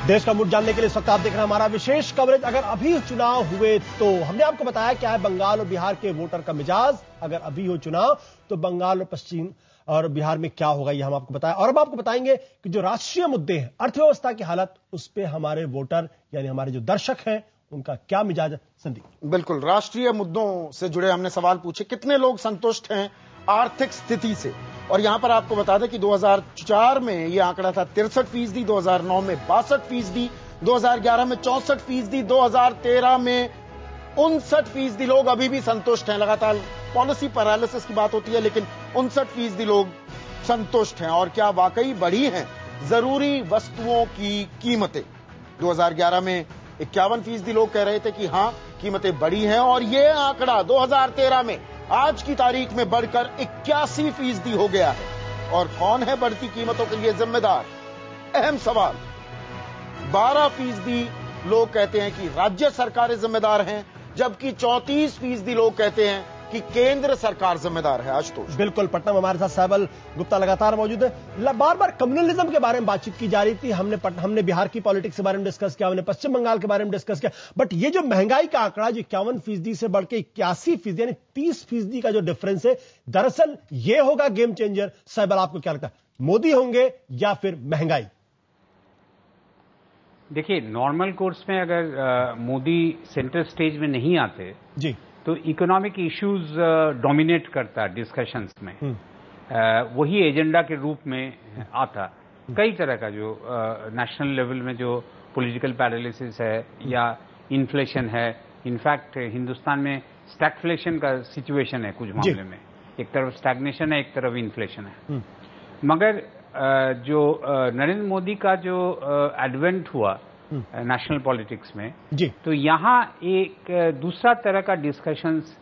देश का मूड जानने के लिए इस वक्त आप देख रहे हैं हमारा विशेष कवरेज। अगर अभी चुनाव हुए तो हमने आपको बताया क्या है बंगाल और बिहार के वोटर का मिजाज। अगर अभी हो चुनाव तो बंगाल और पश्चिम और बिहार में क्या होगा ये हम आपको बताएं। और अब आपको बताएंगे कि जो राष्ट्रीय मुद्दे हैं, अर्थव्यवस्था की हालत, उस पर हमारे वोटर यानी हमारे जो दर्शक हैं उनका क्या मिजाज है। संदीप, बिल्कुल, राष्ट्रीय मुद्दों से जुड़े हमने सवाल पूछे। कितने लोग संतुष्ट हैं आर्थिक स्थिति से? और यहां पर आपको बता दें कि 2004 में यह आंकड़ा था 63%, 2009 में 62%, 2011 में 64%, 2013 में 59% लोग अभी भी संतुष्ट हैं। लगातार पॉलिसी पैरालिसिस की बात होती है, लेकिन 59% लोग संतुष्ट हैं। और क्या वाकई बढ़ी हैं जरूरी वस्तुओं की कीमतें? 2011 में 51% लोग कह रहे थे कि हां, कीमतें बढ़ी हैं, और यह आंकड़ा 2013 में आज की तारीख में बढ़कर 81% हो गया है। और कौन है बढ़ती कीमतों के लिए जिम्मेदार? अहम सवाल। 12% लोग कहते हैं कि राज्य सरकारें जिम्मेदार हैं, जबकि 34% लोग कहते हैं कि केंद्र सरकार जिम्मेदार है। आशुतोष, बिल्कुल, पटना में हमारे साथ साइबल गुप्ता लगातार मौजूद है। बार बार कम्युनलिज्म के बारे में बातचीत की जा रही थी। हमने बिहार की पॉलिटिक्स के बारे में डिस्कस किया, हमने पश्चिम बंगाल के बारे में डिस्कस किया, बट ये जो महंगाई का आंकड़ा जो 51% से बढ़ के 81% यानी 30% का जो डिफरेंस है, दरअसल ये होगा गेम चेंजर। साइबल, आपको क्या लगता है, मोदी होंगे या फिर महंगाई? देखिए, नॉर्मल कोर्स में अगर मोदी सेंटर स्टेज में नहीं आते जी तो इकोनॉमिक इश्यूज डोमिनेट करता डिस्कशंस में। वही एजेंडा के रूप में आता। कई तरह का जो नेशनल लेवल में जो पॉलिटिकल पैरालिसिस है या इन्फ्लेशन है, इनफैक्ट हिंदुस्तान में स्टैगफ्लेशन का सिचुएशन है कुछ मामले में। एक तरफ स्टैग्नेशन है, एक तरफ इन्फ्लेशन है। मगर जो नरेंद्र मोदी का जो एडवेंट हुआ नेशनल पॉलिटिक्स में जी, तो यहाँ एक दूसरा तरह का डिस्कशंस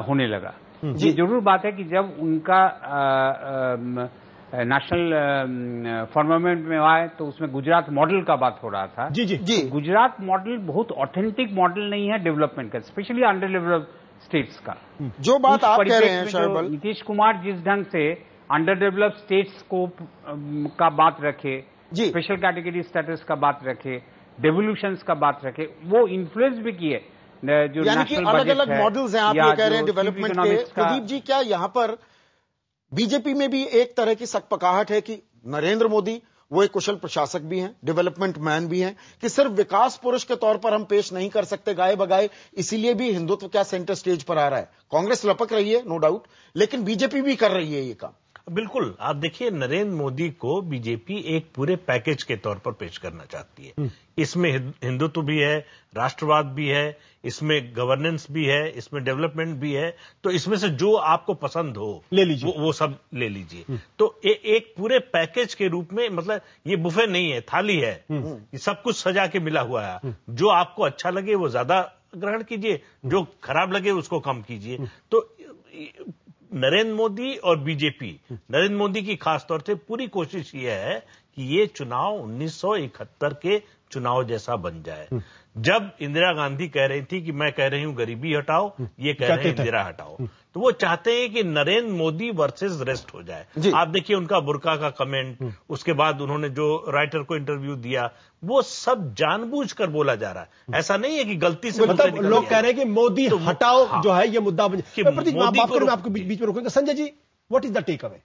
होने लगा। ये जरूर बात है कि जब उनका नेशनल फॉर्मेट में आए तो उसमें गुजरात मॉडल का बात हो रहा था। जी जी जी, गुजरात मॉडल बहुत ऑथेंटिक मॉडल नहीं है डेवलपमेंट का, स्पेशली अंडर डेवलप्ड स्टेट्स का। जो बात आप कह रहे हैं शायबल, नीतीश कुमार जिस ढंग से अंडर डेवलप्ड स्टेट्स को का बात रखे, स्पेशल कैटेगरी स्टेटस का बात रखे, डेवोल्यूशंस का बात रखे, वो इन्फ्लुएंस भी किए जो यानी कि अलग अलग मॉडल्स हैं आप ये कह रहे हैं डेवलपमेंट के। प्रदीप जी, क्या यहां पर बीजेपी में भी एक तरह की सकपकाहट है कि नरेंद्र मोदी वो एक कुशल प्रशासक भी हैं, डेवलपमेंट मैन भी हैं, कि सिर्फ विकास पुरुष के तौर पर हम पेश नहीं कर सकते गाए बगाए, इसीलिए भी हिंदुत्व क्या सेंटर स्टेज पर आ रहा है? कांग्रेस लपक रही है नो डाउट, लेकिन बीजेपी भी कर रही है ये काम। बिल्कुल, आप देखिए, नरेंद्र मोदी को बीजेपी एक पूरे पैकेज के तौर पर पेश करना चाहती है। इसमें हिंदुत्व भी है, राष्ट्रवाद भी है, इसमें गवर्नेंस भी है, इसमें डेवलपमेंट भी है। तो इसमें से जो आपको पसंद हो ले लीजिए, वो सब ले लीजिए। तो एक पूरे पैकेज के रूप में, मतलब ये बुफे नहीं है, थाली है, ये सब कुछ सजा के मिला हुआ है। जो आपको अच्छा लगे वो ज्यादा ग्रहण कीजिए, जो खराब लगे उसको कम कीजिए। तो नरेंद्र मोदी और बीजेपी, नरेंद्र मोदी की खासतौर से पूरी कोशिश यह है कि ये चुनाव 1971 के चुनाव जैसा बन जाए, जब इंदिरा गांधी कह रही थी कि मैं कह रही हूं गरीबी हटाओ, ये कह रहे हैं इंदिरा हटाओ। तो वो चाहते हैं कि नरेंद्र मोदी वर्सेस रेस्ट हो जाए। आप देखिए उनका बुर्का का कमेंट, उसके बाद उन्होंने जो राइटर को इंटरव्यू दिया, वो सब जानबूझकर बोला जा रहा है। ऐसा नहीं है कि गलती से, मतलब लोग कह रहे हैं कि मोदी तो हटाओ जो है ये मुद्दा बन जाए। मैं आपको बीच में रोकूंगा। Sanjay ji, what is the takeaway?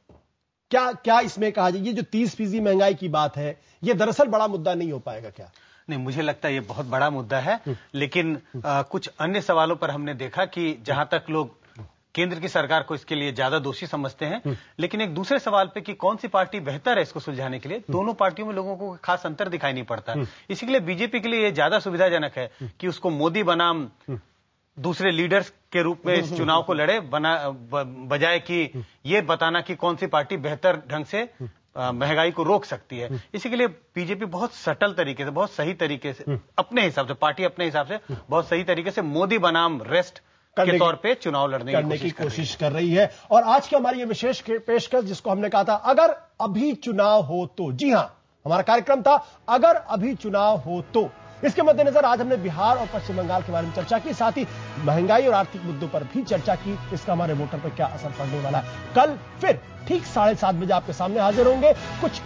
क्या इसमें कहा जाए, ये जो 30% महंगाई की बात है, ये दरअसल बड़ा मुद्दा नहीं हो पाएगा क्या? नहीं, मुझे लगता है ये बहुत बड़ा मुद्दा है, लेकिन कुछ अन्य सवालों पर हमने देखा कि जहां तक लोग केंद्र की सरकार को इसके लिए ज्यादा दोषी समझते हैं, लेकिन एक दूसरे सवाल पे कि कौन सी पार्टी बेहतर है इसको सुलझाने के लिए, दोनों पार्टियों में लोगों को खास अंतर दिखाई नहीं पड़ता। इसी के लिए बीजेपी के लिए ये ज्यादा सुविधाजनक है कि उसको मोदी बनाम दूसरे लीडर्स के रूप में इस चुनाव को लड़े, बजाय कि ये बताना कि कौन सी पार्टी बेहतर ढंग से महंगाई को रोक सकती है। इसी के लिए बीजेपी बहुत सटल तरीके से, बहुत सही तरीके से, अपने हिसाब से, पार्टी अपने हिसाब से बहुत सही तरीके से मोदी बनाम रेस्ट के तौर पे चुनाव लड़ने की कोशिश कर रही है। और आज की हमारी ये विशेष पेशकश, जिसको हमने कहा था अगर अभी चुनाव हो तो, जी हां, हमारा कार्यक्रम था अगर अभी चुनाव हो तो। इसके मद्देनजर आज हमने बिहार और पश्चिम बंगाल के बारे में चर्चा की, साथ ही महंगाई और आर्थिक मुद्दों पर भी चर्चा की। इसका हमारे वोटर पर क्या असर पड़ने वाला है। कल फिर ठीक 7:30 बजे आपके सामने हाजिर होंगे कुछ